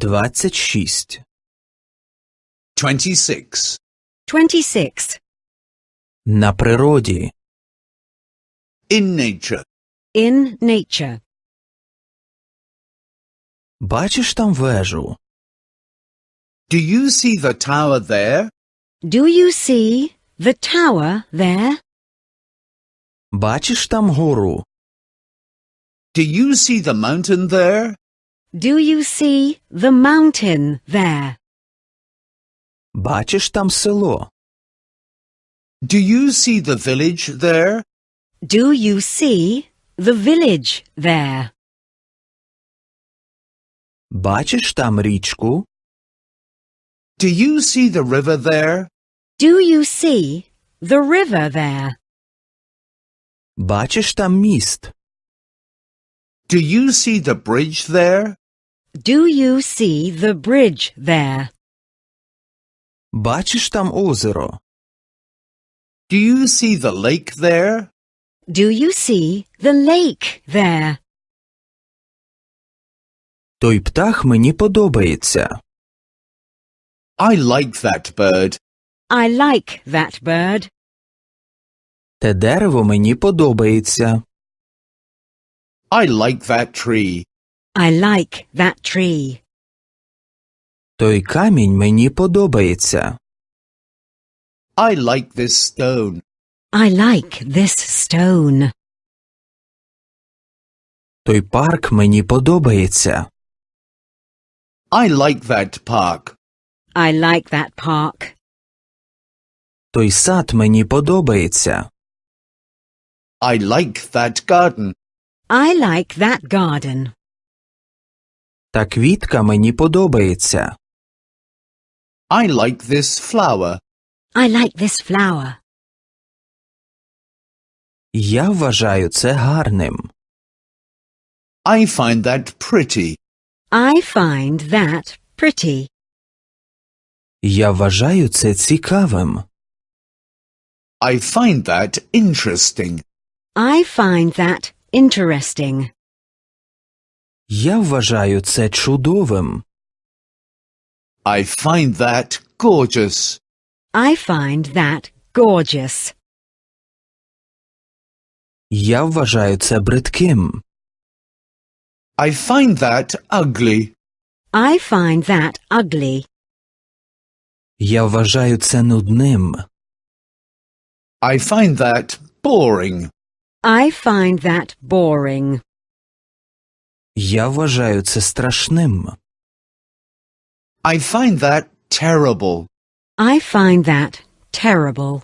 26. 26. 26. На природі. In nature. In nature. Бачиш там вежу? Do you see the tower there? Do you see the tower there? Бачиш там гору? Do you see the mountain there? Do you see the mountain there? Бачиш там село? Do you see the village there? Do you see the village there? Бачиш там річку? Do you see the river there? Do you see the river there? Бачиш там міст? Do you see the bridge there? Do you see the bridge there? Бачиш там озеро? Do you see the lake there? Do you see the lake there? Той птах мені подобається. I like that bird. I like that bird. Те дерево мені подобається. I like that tree. I like that tree. Той камінь мені подобається. I like this stone. I like this stone. Той парк мені подобається. I like that park. I like that park. Той сад мені подобається. I like that garden. I like that garden. Та квітка мені подобається. I like this flower. I like this flower. Я вважаю це гарним. I find that pretty. I find that pretty. Я вважаю це цікавим. I find that interesting. I find that interesting. Я вважаю це чудовим. I find that gorgeous. I find that gorgeous. Я вважаю це бридким. I find that ugly. I find that ugly. Я вважаю це нудним. I find that boring. I find that boring. Я вважаю це страшним. I find that terrible. I find that terrible.